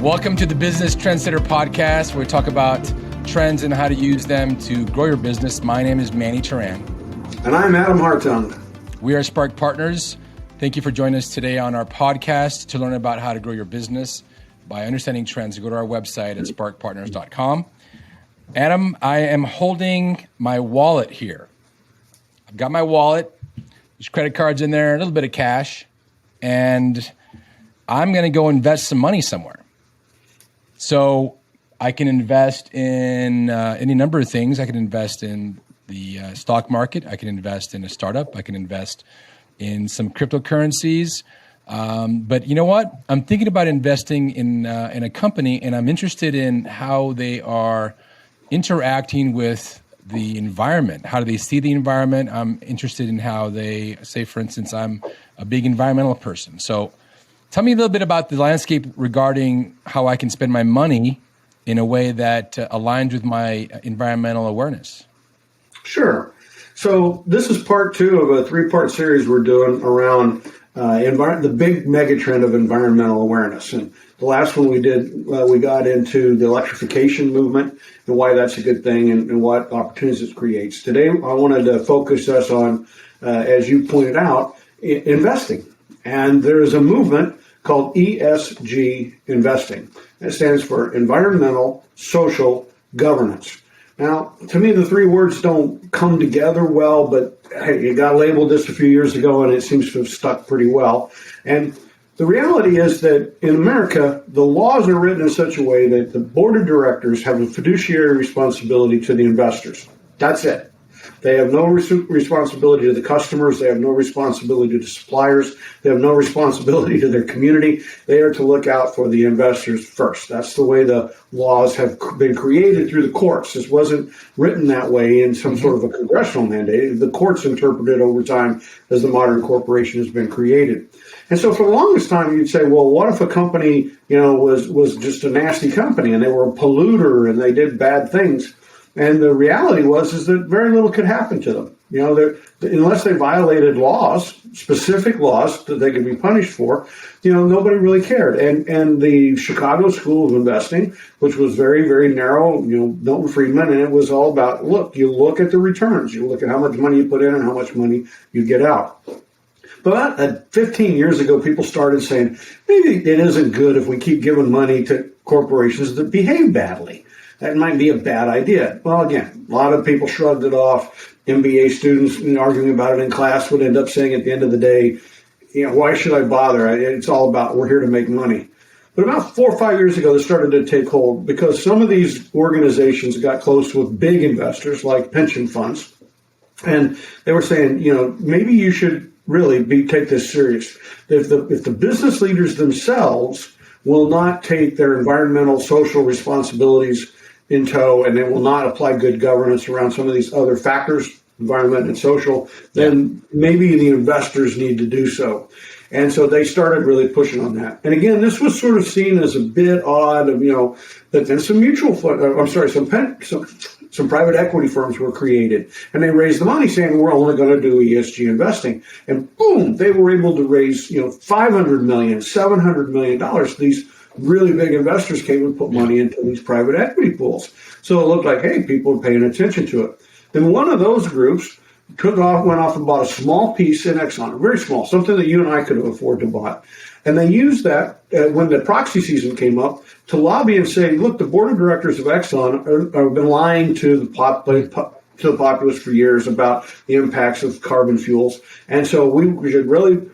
Welcome to the Business Trendsetter podcast, where we talk about trends and how to use them to grow your business. My name is Manny Turan. And I'm Adam Hartung. We are Spark Partners. Thank you for joining us today on our podcast to learn about how to grow your business by understanding trends. Go to our website at sparkpartners.com. Adam, I am holding my wallet here. I've got my wallet. There's credit cards in there, a little bit of cash, and I'm going to go invest some money somewhere. So I can invest in any number of things. I can invest in the stock market. I can invest in a startup. I can invest in some cryptocurrencies. But you know what? I'm thinking about investing in a company, and I'm interested in how they are interacting with the environment. How do they see the environment? I'm interested in how they say, for instance, I'm a big environmental person. So tell me a little bit about the landscape regarding how I can spend my money in a way that aligns with my environmental awareness. Sure. So this is part two of a three-part series we're doing around the big megatrend of environmental awareness. And the last one we did, we got into the electrification movement and why that's a good thing and what opportunities it creates. Today, I wanted to focus us on, as you pointed out, investing. And there is a movement called ESG Investing. It stands for Environmental Social Governance. Now, to me, the three words don't come together well, but hey, it got labeled this a few years ago, and it seems to have stuck pretty well. And the reality is that in America, the laws are written in such a way that the board of directors have a fiduciary responsibility to the investors. That's it. They have no responsibility to the customers. They have no responsibility to the suppliers. They have no responsibility to their community. They are to look out for the investors first. That's the way the laws have been created through the courts. This wasn't written that way in some sort of a congressional mandate. The courts interpreted over time as the modern corporation has been created. And so for the longest time, you'd say, well, what if a company, was just a nasty company and they were a polluter and they did bad things? And the reality is that very little could happen to them. Unless they violated laws, specific laws that they could be punished for, nobody really cared. And the Chicago School of Investing, which was very, very narrow, Milton Friedman, and it was all about, you look at the returns. You look at how much money you put in and how much money you get out. But about 15 years ago, people started saying, maybe it isn't good if we keep giving money to corporations that behave badly. That might be a bad idea. Well, again, a lot of people shrugged it off. MBA students arguing about it in class would end up saying at the end of the day, why should I bother? It's all about we're here to make money. But about 4 or 5 years ago, this started to take hold because some of these organizations got close with big investors like pension funds. And they were saying, maybe you should really take this serious. If the business leaders themselves will not take their environmental, social responsibilities in tow, and they will not apply good governance around some of these other factors, environment and social, then maybe the investors need to do so. And so they started really pushing on that. And again, this was sort of seen as a bit odd of, that then some some private equity firms were created, and they raised the money saying, we're only going to do ESG investing. And boom, they were able to raise, $500 million, $700 million. These really big investors came and put money into these private equity pools. So it looked like, hey, people are paying attention to it. Then one of those groups went off and bought a small piece in Exxon, very small, something that you and I could have afforded to buy. And they used that when the proxy season came up to lobby and say, look, the board of directors of Exxon have been lying to the populace for years about the impacts of carbon fuels. And so we should really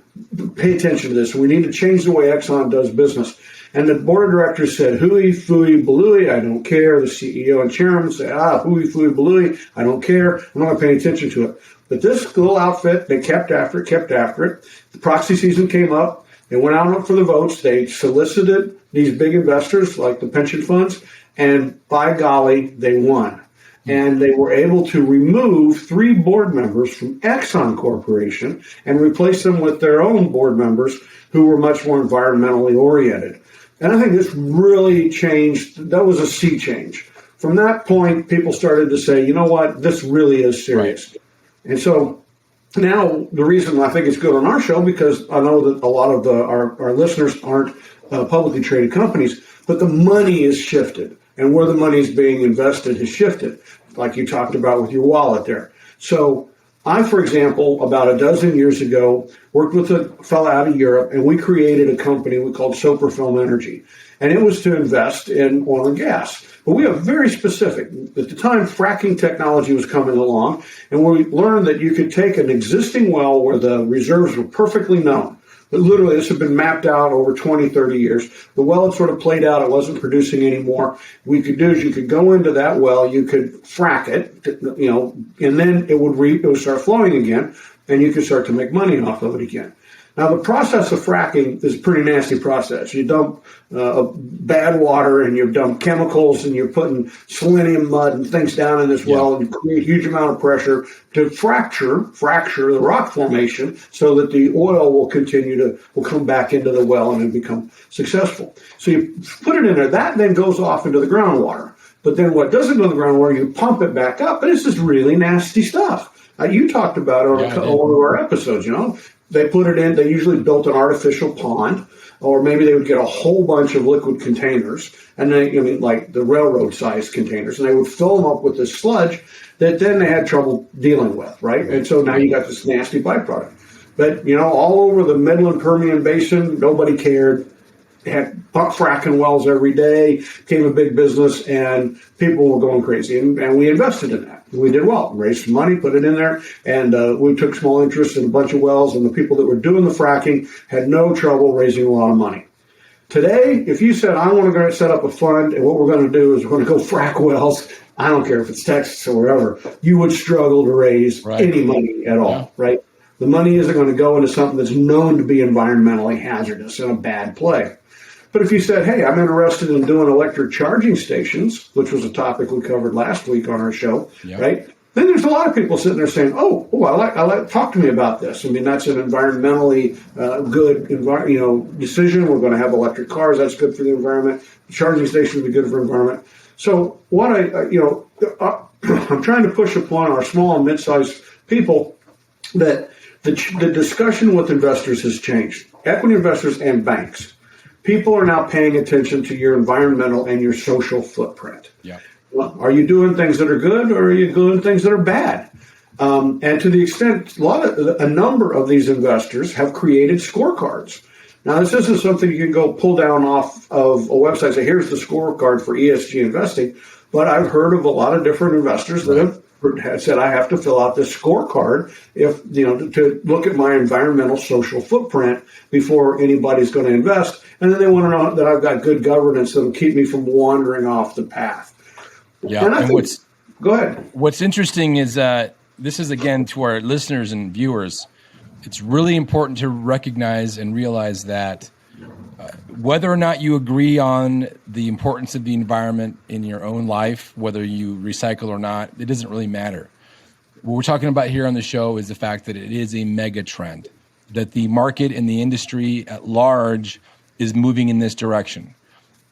pay attention to this. We need to change the way Exxon does business. And the board of directors said, hooey, fooey, balooey, I don't care. The CEO and chairman said, hooey, fooey, balooey, I don't care. I'm not paying attention to it. But this little outfit, they kept after it. The proxy season came up. They went out for the votes. They solicited these big investors like the pension funds. And by golly, they won. And they were able to remove 3 board members from Exxon Corporation and replace them with their own board members who were much more environmentally oriented. And I think this really changed. That was a sea change. From that point, people started to say, you know what, this really is serious. Right. And so now the reason I think it's good on our show, because I know that a lot of our listeners aren't publicly traded companies, but the money is shifted, and where the money is being invested has shifted, like you talked about with your wallet there. So I, for example, about a dozen years ago, worked with a fellow out of Europe, and we created a company we called Soper Film Energy. And it was to invest in oil and gas. But we are very specific. At the time, fracking technology was coming along, and we learned that you could take an existing well where the reserves were perfectly known. But literally, this had been mapped out over 20, 30 years. The well had sort of played out. It wasn't producing anymore. What you could do is you could go into that well, you could frack it, and then it would start flowing again, and you could start to make money off of it again. Now, the process of fracking is a pretty nasty process. You dump bad water, and you dump chemicals, and you're putting selenium mud and things down in this well, and create a huge amount of pressure to fracture the rock formation so that the oil will come back into the well and then become successful. So you put it in there. That then goes off into the groundwater. But then what doesn't go in the groundwater, you pump it back up, and it's just really nasty stuff. You talked about it on one of our episodes, They put it in, they usually built an artificial pond, or maybe they would get a whole bunch of liquid containers, and then, like the railroad-sized containers, and they would fill them up with this sludge that then they had trouble dealing with, right? And so now you got this nasty byproduct. But, all over the Midland Permian Basin, nobody cared. They had fracking wells every day, became a big business, and people were going crazy. And we invested in that. We did well, raised some money, put it in there, and we took small interest in a bunch of wells, and the people that were doing the fracking had no trouble raising a lot of money. Today, if you said, I want to go set up a fund, and what we're going to do is we're going to go frack wells, I don't care if it's Texas or wherever, you would struggle to raise any money at all, right? The money isn't going to go into something that's known to be environmentally hazardous and a bad play. But if you said, hey, I'm interested in doing electric charging stations, which was a topic we covered last week on our show, right? Then there's a lot of people sitting there saying, I like, talk to me about this. I mean, that's an environmentally good, decision. We're going to have electric cars. That's good for the environment. The charging station would be good for the environment. So what I'm trying to push upon our small and mid-sized people that the discussion with investors has changed. Equity investors and banks. People are now paying attention to your environmental and your social footprint. Well, are you doing things that are good, or are you doing things that are bad? And to the extent, a number of these investors have created scorecards. Now, this isn't something you can go pull down off of a website and say, here's the scorecard for ESG investing. But I've heard of a lot of different investors that have said, I have to fill out this scorecard to look at my environmental social footprint before anybody's going to invest. And then they want to know that I've got good governance that'll keep me from wandering off the path. Go ahead. What's interesting is this is, again, to our listeners and viewers, it's really important to recognize and realize that whether or not you agree on the importance of the environment in your own life, whether you recycle or not, it doesn't really matter. What we're talking about here on the show is the fact that it is a mega trend, that the market and the industry at large is moving in this direction.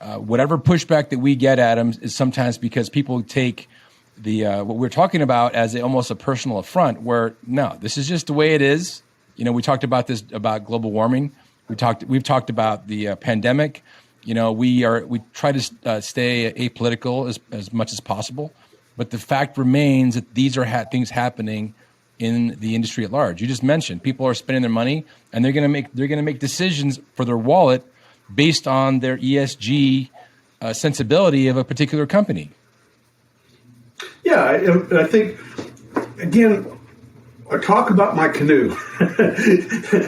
Whatever pushback that we get, Adam, is sometimes because people take the what we're talking about as almost a personal affront, where no, this is just the way it is. We talked about this, about global warming. We've talked about the pandemic. We try to stay apolitical as much as possible, but the fact remains that these are things happening in the industry at large. You just mentioned people are spending their money, and they're going to make decisions for their wallet based on their ESG sensibility of a particular company. Yeah, I think, again, I talk about my canoe.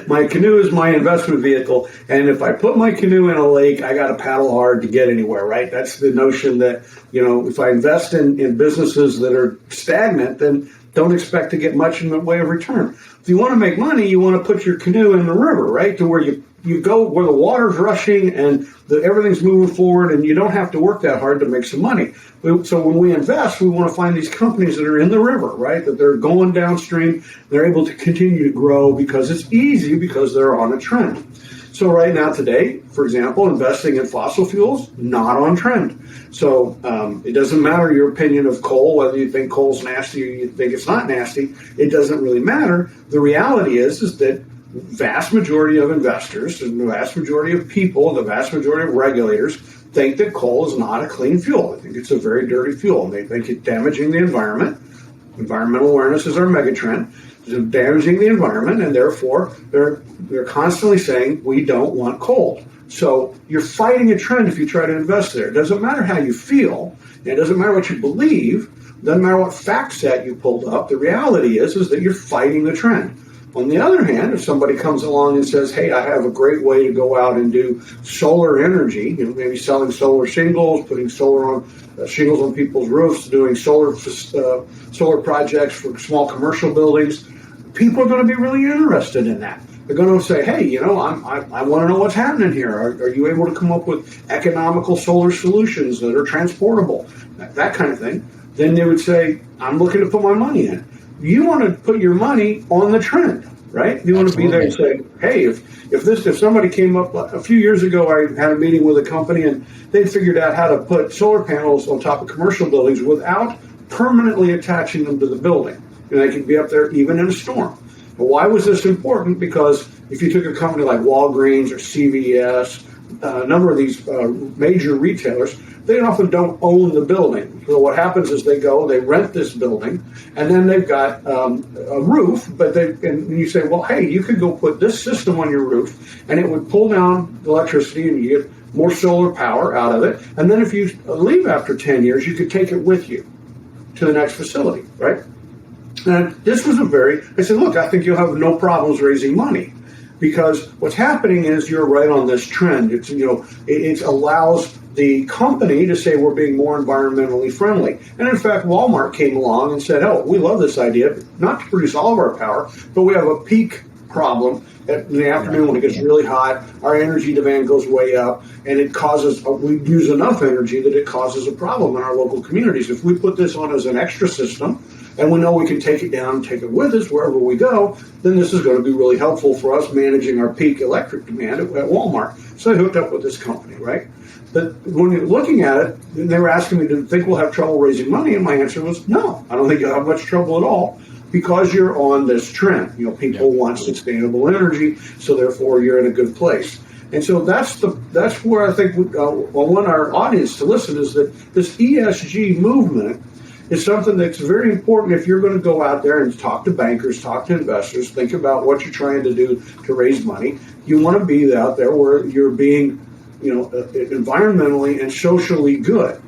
My canoe is my investment vehicle, and if I put my canoe in a lake, I got to paddle hard to get anywhere, right? That's the notion that, if I invest in businesses that are stagnant, then don't expect to get much in the way of return. If you want to make money, you want to put your canoe in the river, right, to where you go where the water's rushing and everything's moving forward, and you don't have to work that hard to make some money. So when we invest, we want to find these companies that are in the river, right, that they're going downstream. They're able to continue to grow because it's easy, because they're on a trend. So right now today, for example, investing in fossil fuels, not on trend. So it doesn't matter your opinion of coal, whether you think coal's nasty or you think it's not nasty. It doesn't really matter. The reality is that vast majority of investors and the vast majority of people, the vast majority of regulators think that coal is not a clean fuel. They think it's a very dirty fuel, and they think it's damaging the environment. Environmental awareness is our megatrend. It's damaging the environment, and therefore they're constantly saying we don't want coal. So you're fighting a trend if you try to invest there. It doesn't matter how you feel, and it doesn't matter what you believe, it doesn't matter what fact set you pulled up. The reality is that you're fighting the trend. On the other hand, if somebody comes along and says, hey, I have a great way to go out and do solar energy, maybe selling solar shingles, putting solar on shingles on people's roofs, doing solar projects for small commercial buildings, people are going to be really interested in that. They're going to say, hey, I want to know what's happening here. Are you able to come up with economical solar solutions that are transportable? That kind of thing. Then they would say, I'm looking to put my money in. You want to put your money on the trend, right? You want to be there and say, hey, if somebody came up a few years ago, I had a meeting with a company and they figured out how to put solar panels on top of commercial buildings without permanently attaching them to the building. And they could be up there even in a storm. But why was this important? Because if you took a company like Walgreens or CVS, a number of these major retailers, they often don't own the building. So what happens is they rent this building, and then they've got a roof, and you say, well, hey, you could go put this system on your roof, and it would pull down the electricity, and you get more solar power out of it. And then if you leave after 10 years, you could take it with you to the next facility, right? And this was I said, look, I think you'll have no problems raising money. Because what's happening is you're right on this trend. It allows the company to say we're being more environmentally friendly. And in fact, Walmart came along and said, oh, we love this idea, not to produce all of our power, but we have a peak problem in the afternoon when it gets really hot. Our energy demand goes way up, and we use enough energy that it causes a problem in our local communities. If we put this on as an extra system, and we know we can take it down and take it with us wherever we go, then this is going to be really helpful for us managing our peak electric demand at Walmart. So I hooked up with this company, right? But when you're looking at it, they were asking me, do you think we'll have trouble raising money? And my answer was, no, I don't think you'll have much trouble at all, because you're on this trend. People want sustainable energy, so therefore you're in a good place. And so that's where I think I want our audience to listen, is that this ESG movement is something that's very important if you're going to go out there and talk to bankers, talk to investors, think about what you're trying to do to raise money. You want to be out there where you're being, environmentally and socially good.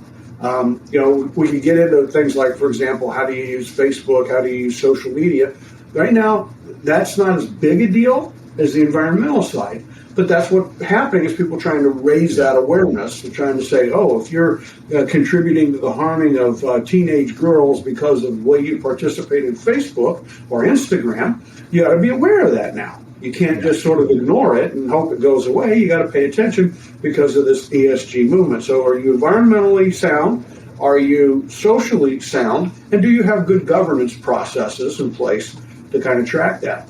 We can get into things like, for example, how do you use Facebook? How do you use social media? Right now, that's not as big a deal as the environmental side. But that's what's happening, is people trying to raise that awareness. They're trying to say, oh, if you're contributing to the harming of teenage girls because of the way you participate in Facebook or Instagram, you got to be aware of that now. You can't just sort of ignore it and hope it goes away. You got to pay attention because of this ESG movement. So are you environmentally sound? Are you socially sound? And do you have good governance processes in place to kind of track that?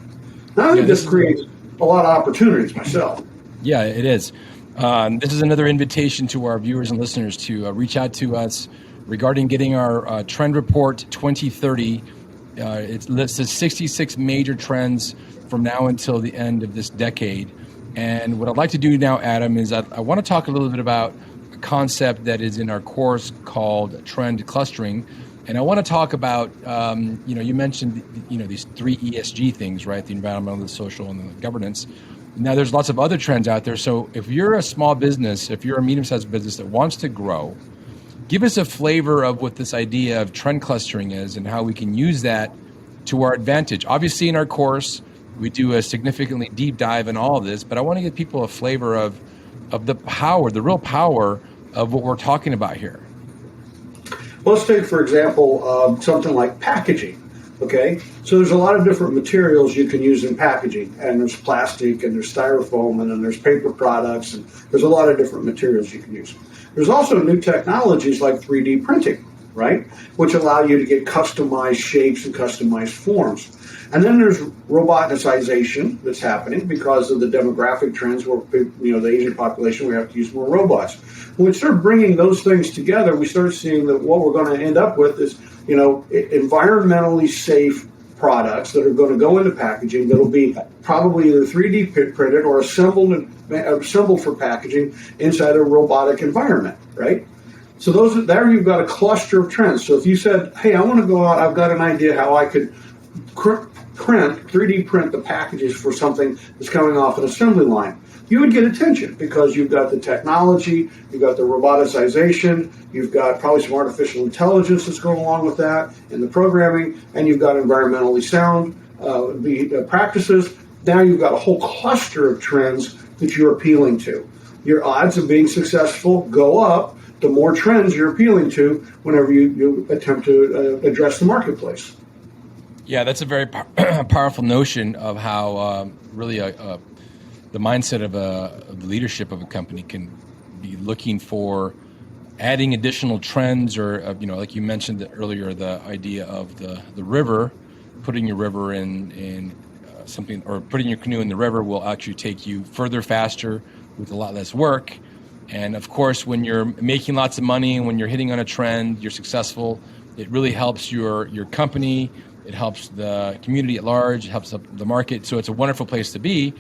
Now, I think this creates a lot of opportunities myself. Yeah, it is. This is another invitation to our viewers and listeners to reach out to us regarding getting our Trend Report 2030. It lists 66 major trends from now until the end of this decade. And what I'd like to do now, Adam, is I want to talk a little bit about a concept that is in our course called trend clustering. And I want to talk about, you mentioned, these three ESG things, right? The environmental, the social, and the governance. Now, there's lots of other trends out there. So if you're a small business, if you're a medium-sized business that wants to grow, give us a flavor of what this idea of trend clustering is and how we can use that to our advantage. Obviously, in our course, we do a significantly deep dive in all of this, but I want to give people a flavor of the power, the real power of what we're talking about here. Well, let's take, for example, something like packaging. Okay, so there's a lot of different materials you can use in packaging, and there's plastic, and there's styrofoam, and then there's paper products, and there's a lot of different materials you can use. There's also new technologies like 3D printing, right, which allow you to get customized shapes and customized forms. And then there's roboticization that's happening because of the demographic trends where, the Asian population, we have to use more robots. When we start bringing those things together, we start seeing that what we're going to end up with is, environmentally safe products that are going to go into packaging that'll be probably either 3D printed or assembled for packaging inside a robotic environment, right? So there you've got a cluster of trends. So if you said, hey, I want to go out, I've got an idea how I could 3D print the packages for something that's coming off an assembly line, you would get attention because you've got the technology, you've got the roboticization, you've got probably some artificial intelligence that's going along with that in the programming, and you've got environmentally sound practices. Now you've got a whole cluster of trends that you're appealing to. Your odds of being successful go up the more trends you're appealing to whenever you attempt to address the marketplace. Yeah, that's a very powerful notion of how really the mindset of the leadership of a company can be looking for adding additional trends, or like you mentioned earlier, the idea of the river, putting your river in something, or putting your canoe in the river will actually take you further faster with a lot less work. And of course, when you're making lots of money and when you're hitting on a trend, you're successful. It really helps your company. It helps the community at large. It helps the market. So it's a wonderful place to be.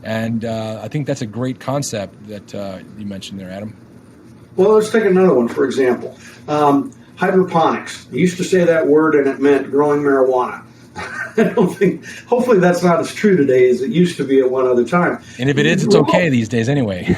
And I think that's a great concept that you mentioned there, Adam. Well, let's take another one, for example. Hydroponics. You used to say that word and it meant growing marijuana. Hopefully that's not as true today as it used to be at one other time. And if it is, it's okay these days anyway.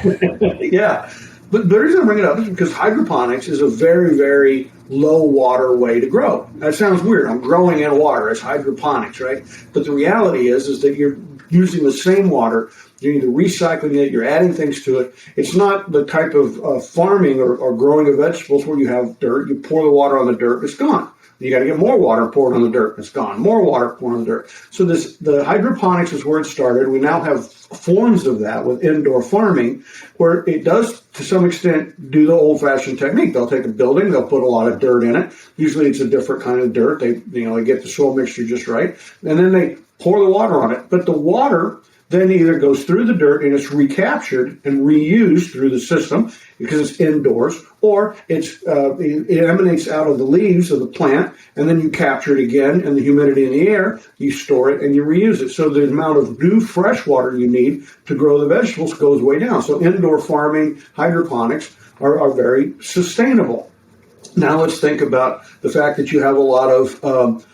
Yeah. But the reason I bring it up is because hydroponics is a very, very low water way to grow. That sounds weird. I'm growing in water. It's hydroponics, right? But the reality is that you're using the same water. You're either recycling it, you're adding things to it. It's not the type of farming or growing of vegetables where you have dirt. You pour the water on the dirt, it's gone. You got to get more water poured on the dirt. It's gone. More water poured on the dirt. So the hydroponics is where it started. We now have forms of that with indoor farming, where it does to some extent do the old-fashioned technique. They'll take a building, they'll put a lot of dirt in it. Usually it's a different kind of dirt. They get the soil mixture just right, and then they pour the water on it. But the water then either goes through the dirt and it's recaptured and reused through the system because it's indoors, or it emanates out of the leaves of the plant, and then you capture it again in the humidity in the air, you store it, and you reuse it. So the amount of new fresh water you need to grow the vegetables goes way down. So indoor farming, hydroponics are very sustainable. Now let's think about the fact that you have a lot of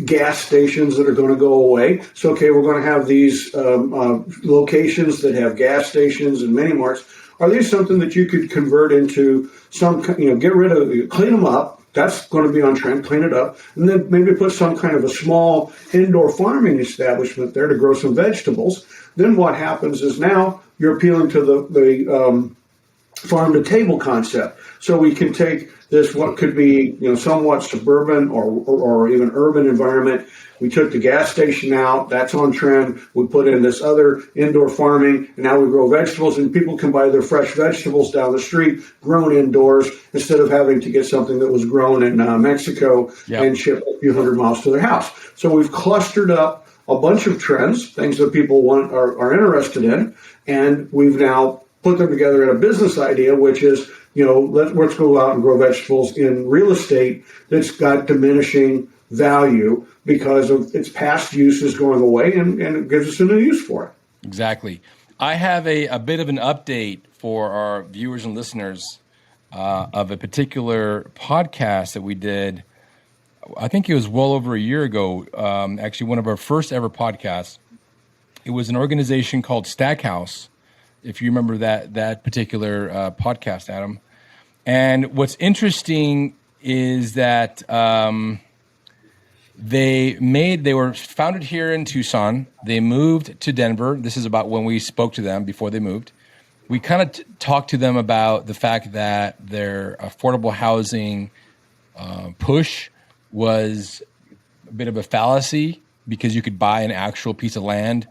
gas stations that are going to go away. So, okay, we're going to have these locations that have gas stations and mini marts. Are these something that you could convert into some, get rid of, clean them up? That's going to be on trend, clean it up. And then maybe put some kind of a small indoor farming establishment there to grow some vegetables. Then what happens is now you're appealing to the farm to table concept. So we can take this, what could be, somewhat suburban or even urban environment. We took the gas station out. That's on trend. We put in this other indoor farming, and now we grow vegetables, and people can buy their fresh vegetables down the street, grown indoors, instead of having to get something that was grown in Mexico and shipped a few hundred miles to their house. So we've clustered up a bunch of trends, things that people are interested in, and we've now put them together in a business idea, which is, let's go out and grow vegetables in real estate that's got diminishing value because of its past use is going away, and it gives us a new use for it. Exactly. I have a bit of an update for our viewers and listeners of a particular podcast that we did. I think it was well over a year ago, actually one of our first ever podcasts. It was an organization called Stackhouse, if you remember that particular podcast, Adam. And what's interesting is that they were founded here in Tucson. They moved to Denver. This is about when we spoke to them before they moved. We kind of talked to them about the fact that their affordable housing push was a bit of a fallacy because you could buy an actual piece of land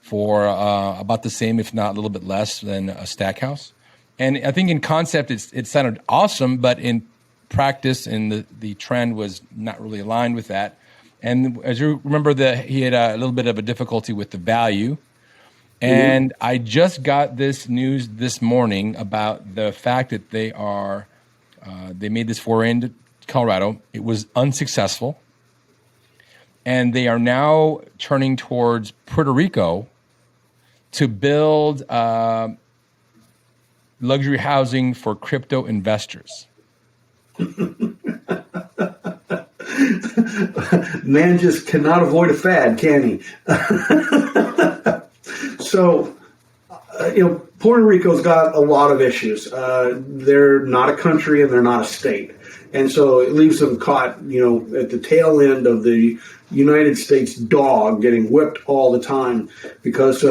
for about the same, if not a little bit less than a stack house. And I think in concept, it sounded awesome, but in practice, and the trend was not really aligned with that. And as you remember, he had a little bit of a difficulty with the value. And I just got this news this morning about the fact that they made this foray into Colorado. It was unsuccessful. and they are now turning towards Puerto Rico to build luxury housing for crypto investors. Man just cannot avoid a fad, can he? So, Puerto Rico's got a lot of issues. They're not a country and they're not a state. And so it leaves them caught, at the tail end of the United States dog getting whipped all the time because,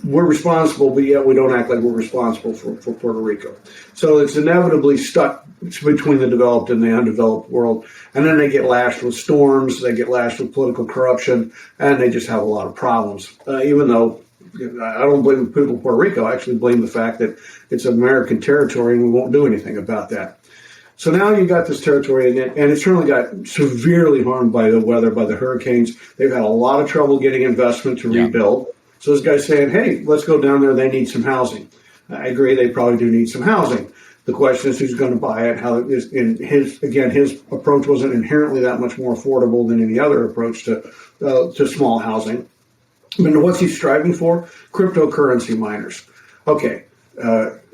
we're responsible, but yet we don't act like we're responsible for Puerto Rico. So it's inevitably stuck between the developed and the undeveloped world. And then they get lashed with storms, they get lashed with political corruption, and they just have a lot of problems. Even though I don't blame the people of Puerto Rico, I actually blame the fact that it's American territory and we won't do anything about that. So now you've got this territory, and it's certainly got severely harmed by the weather, by the hurricanes. They've had a lot of trouble getting investment to rebuild. So this guy's saying, hey, let's go down there. They need some housing. I agree. They probably do need some housing. The question is who's going to buy it, how it is. And his approach wasn't inherently that much more affordable than any other approach to small housing. And what's he striving for? Cryptocurrency miners. Okay.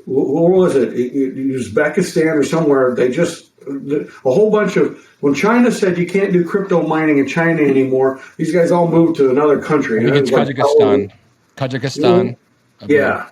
What was it? Uzbekistan or somewhere, they just, a whole bunch of, when China said you can't do crypto mining in China anymore, these guys all moved to another country. I think it's Kazakhstan. Kazakhstan. Yeah.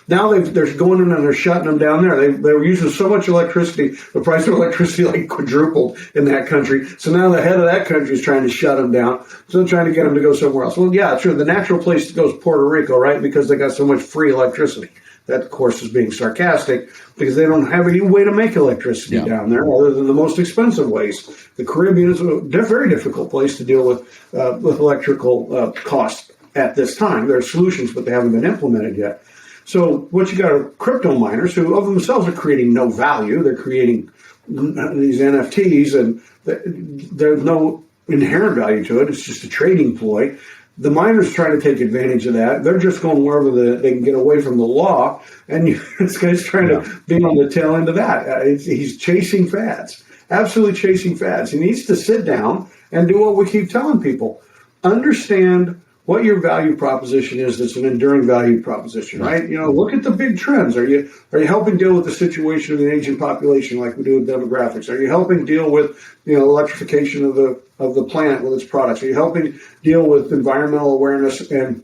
Now they're going in and they're shutting them down there. They were using so much electricity, the price of electricity like quadrupled in that country. So now the head of that country is trying to shut them down. So they're trying to get them to go somewhere else. Well, yeah, sure. The natural place to go is Puerto Rico, right? Because they got so much free electricity. That, of course, is being sarcastic because they don't have any way to make electricity down there other than the most expensive ways. The Caribbean is a very difficult place to deal with electrical costs at this time. There are solutions, but they haven't been implemented yet. So what you got are crypto miners who of themselves are creating no value. They're creating these NFTs, and there's no inherent value to it. It's just a trading ploy. The miners trying to take advantage of that. They're just going wherever they can get away from the law. And this guy's trying to be on the tail end of that. He's chasing fads, absolutely chasing fads. He needs to sit down and do what we keep telling people. Understand what your value proposition is that's an enduring value proposition, right? Look at the big trends. Are you helping deal with the situation of the aging population like we do with demographics? Are you helping deal with, electrification of the planet with its products? Are you helping deal with environmental awareness and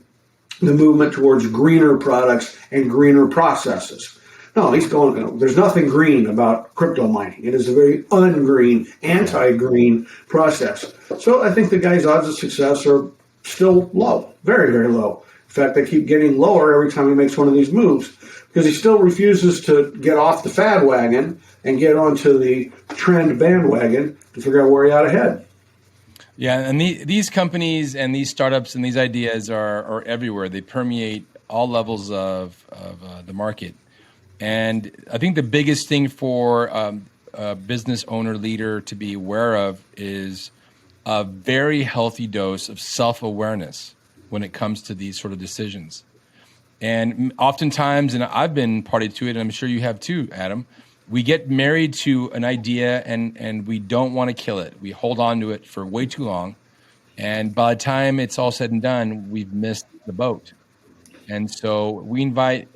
the movement towards greener products and greener processes? No, he's going, there's nothing green about crypto mining. It is a very ungreen, anti-green process. So I think the guy's odds of success are still low, very, very low. In fact, they keep getting lower every time he makes one of these moves because he still refuses to get off the fad wagon and get onto the trend bandwagon to figure out where he ought to head. Yeah, and these companies and these startups and these ideas are everywhere. They permeate all levels of the market. And I think the biggest thing for a business owner leader to be aware of is a very healthy dose of self-awareness when it comes to these sort of decisions. And oftentimes, and I've been party to it, and I'm sure you have too, Adam, we get married to an idea and we don't want to kill it. We hold on to it for way too long. And by the time it's all said and done, we've missed the boat. And so we invite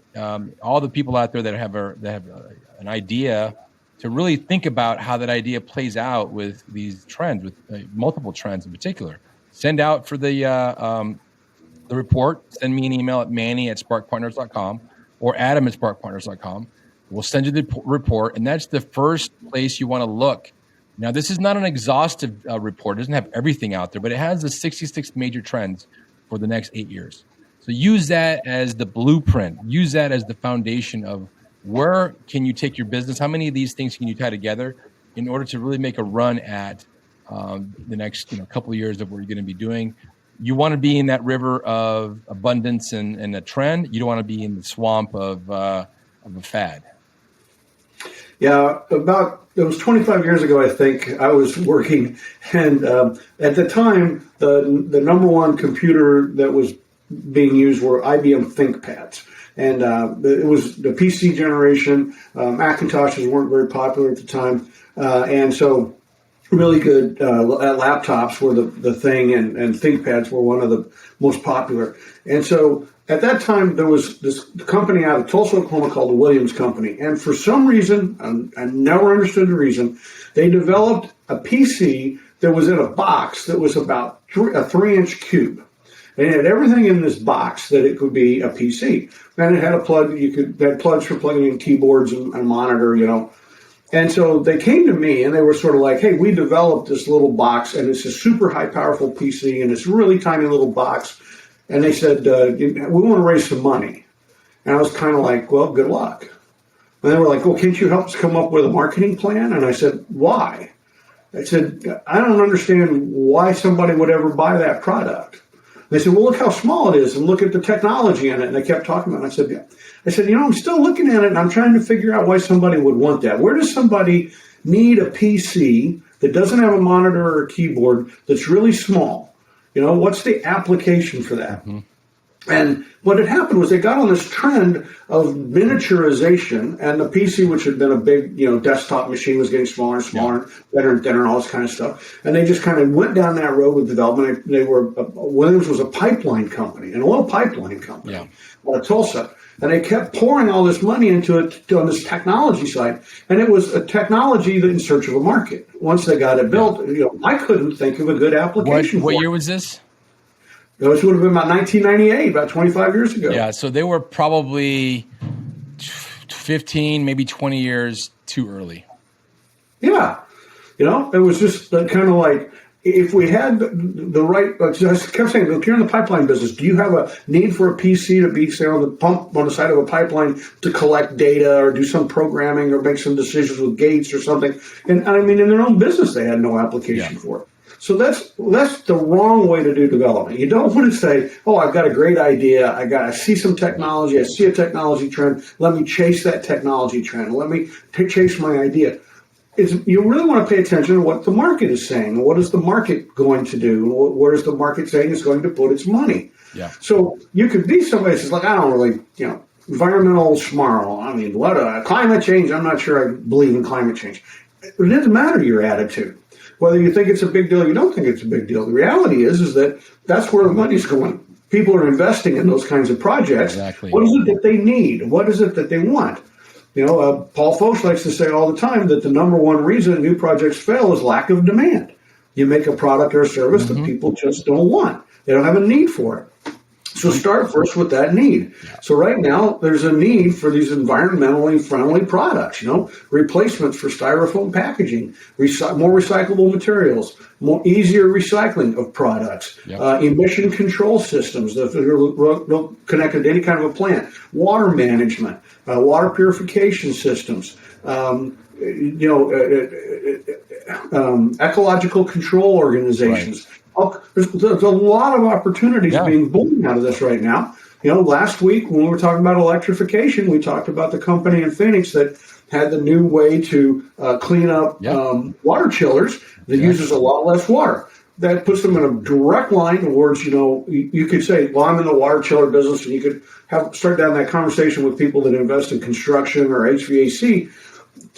all the people out there that have an idea to really think about how that idea plays out with these trends, with multiple trends in particular. Send out for the report. Send me an email at manny@sparkpartners.com or adam@sparkpartners.com. We'll send you the report, and that's the first place you want to look. Now, this is not an exhaustive report. It doesn't have everything out there, but it has the 66 major trends for the next 8 years. So use that as the blueprint. Use that as the foundation of where can you take your business? How many of these things can you tie together in order to really make a run at the next couple of years of what you're going to be doing? You want to be in that river of abundance and a trend. You don't want to be in the swamp of a fad. Yeah, it was 25 years ago, I think, I was working, and at the time, the number one computer that was being used were IBM ThinkPads. And it was the PC generation. Macintoshes weren't very popular at the time. And so really good laptops were the thing, and ThinkPads were one of the most popular. And so at that time, there was this company out of Tulsa, Oklahoma called the Williams Company. And for some reason, I never understood the reason, they developed a PC that was in a box that was about a 3-inch cube. And it had everything in this box that it could be a PC. And it had a plug, had plugs for plugging in keyboards and monitor, And so they came to me and they were sort of like, hey, we developed this little box and it's a super high powerful PC and it's a really tiny little box. And they said, we want to raise some money. And I was kind of like, well, good luck. And they were like, well, can't you help us come up with a marketing plan? And I said, why? I said, I don't understand why somebody would ever buy that product. They said, well, look how small it is and look at the technology in it. And they kept talking about it. I said, yeah. I said, I'm still looking at it and I'm trying to figure out why somebody would want that. Where does somebody need a PC that doesn't have a monitor or a keyboard that's really small? What's the application for that? Mm-hmm. And what had happened was they got on this trend of miniaturization, and the PC, which had been a big, desktop machine, was getting smaller and smaller, better and thinner, and all this kind of stuff. And they just kind of went down that road with development. Williams was a pipeline company, an oil pipeline company out of Tulsa. And they kept pouring all this money into it on this technology side. And it was a technology that in search of a market. Once they got it built, I couldn't think of a good application. What year was this? This would have been about 1998, about 25 years ago. Yeah, so they were probably 15, maybe 20 years too early. Yeah. It was just kind of like, if we had the right, I kept saying, if you're in the pipeline business, do you have a need for a PC to be, say, on the pump on the side of a pipeline to collect data or do some programming or make some decisions with gates or something? And I mean, in their own business, they had no application for it. So that's the wrong way to do development. You don't want to say, oh, I've got a great idea. I see some technology. I see a technology trend. Let me chase that technology trend. Let me chase my idea. You really want to pay attention to what the market is saying. What is the market going to do? Where is the market saying it's going to put its money? Yeah. So you could be somebody who's like, I don't really, environmental schmarl. I mean, climate change? I'm not sure I believe in climate change. It doesn't matter your attitude. Whether you think it's a big deal or you don't think it's a big deal. The reality is that that's where the money's going. People are investing in those kinds of projects. Exactly. What is it that they need? What is it that they want? Paul Foch likes to say all the time that the number one reason new projects fail is lack of demand. You make a product or a service that people just don't want. They don't have a need for it. So start first with that need. So right now, there's a need for these environmentally friendly products, replacements for styrofoam packaging, more recyclable materials, more easier recycling of products, emission control systems that are connected to any kind of a plant, water management, water purification systems, ecological control organizations. Right. There's a lot of opportunities being born out of this right now. Last week when we were talking about electrification, we talked about the company in Phoenix that had the new way to clean up water chillers that uses a lot less water. That puts them in a direct line towards, you could say, well, I'm in the water chiller business, and you could start down that conversation with people that invest in construction or HVAC.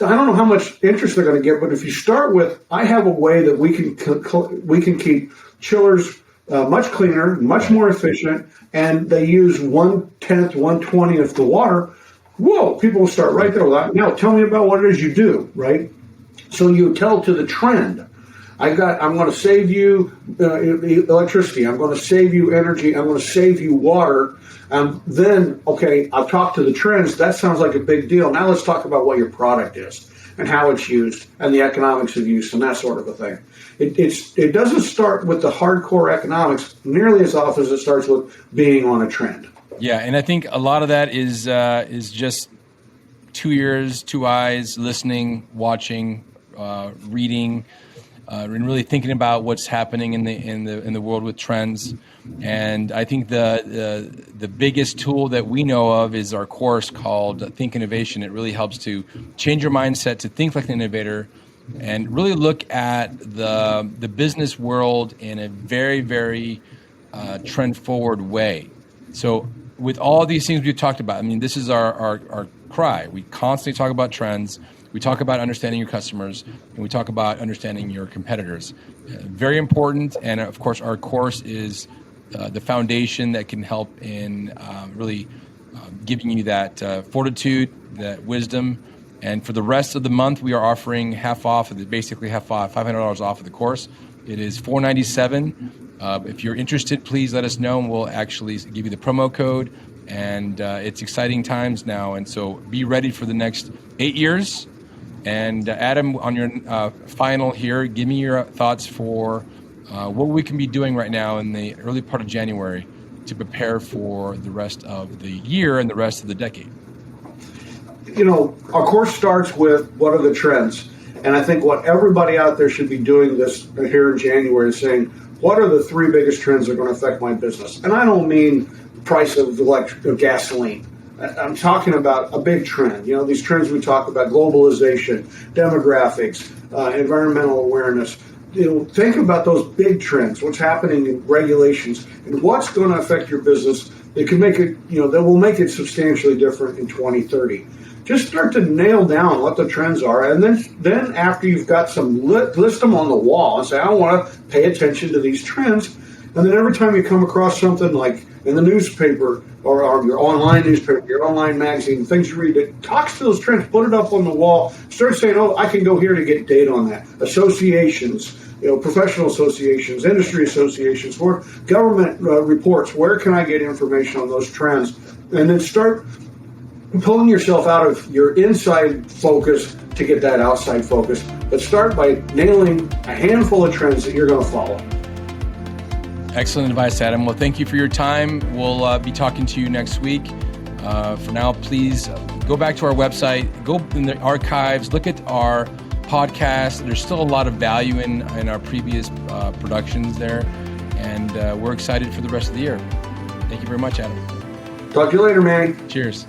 I don't know how much interest they're going to get, but if you start with, I have a way that we can keep chillers much cleaner, much more efficient, and they use 1/10, 1/20 the water. Whoa, people will start right there with that. Now, tell me about what it is you do, right? So you tell to the trend. I'm going to save you electricity. I'm going to save you energy. I'm going to save you water. Then, okay, I've talked to the trends. That sounds like a big deal. Now let's talk about what your product is and how it's used and the economics of use and that sort of a thing. It doesn't start with the hardcore economics nearly as often as it starts with being on a trend. Yeah, and I think a lot of that is just 2 ears, 2 eyes, listening, watching, reading, and really thinking about what's happening in the world with trends. And I think the biggest tool that we know of is our course called Think Innovation. It really helps to change your mindset to think like an innovator and really look at the business world in a very, very trend forward way. So with all these things we've talked about, I mean, this is our cry. We constantly talk about trends. We talk about understanding your customers, and we talk about understanding your competitors. Very important, and of course, our course is the foundation that can help in really giving you that fortitude, that wisdom. And for the rest of the month, we are offering half off, basically half off, $500 off of the course. It is $497. If you're interested, please let us know, and we'll actually give you the promo code. And it's exciting times now, and so be ready for the next 8 years. And Adam, on your final here, give me your thoughts for what we can be doing right now in the early part of January to prepare for the rest of the year and the rest of the decade. Our course starts with what are the trends? And I think what everybody out there should be doing this here in January is saying, what are the 3 biggest trends that are going to affect my business? And I don't mean price of gasoline. I'm talking about a big trend. These trends we talk about: globalization, demographics, environmental awareness. Think about those big trends, what's happening in regulations, and what's going to affect your business. It can make it, that will make it substantially different in 2030. Just start to nail down what the trends are, and then after you've got some, list them on the wall and say, I want to pay attention to these trends. And then every time you come across something like in the newspaper or your online newspaper, your online magazine, things you read, it talks to those trends, put it up on the wall, start saying, oh, I can go here to get data on that. Associations, professional associations, industry associations, or government reports, where can I get information on those trends? And then start pulling yourself out of your inside focus to get that outside focus. But start by nailing a handful of trends that you're going to follow. Excellent advice, Adam. Well, thank you for your time. We'll be talking to you next week. For now, please go back to our website, go in the archives, look at our podcast. There's still a lot of value in our previous productions there, and we're excited for the rest of the year. Thank you very much, Adam. Talk to you later, man. Cheers.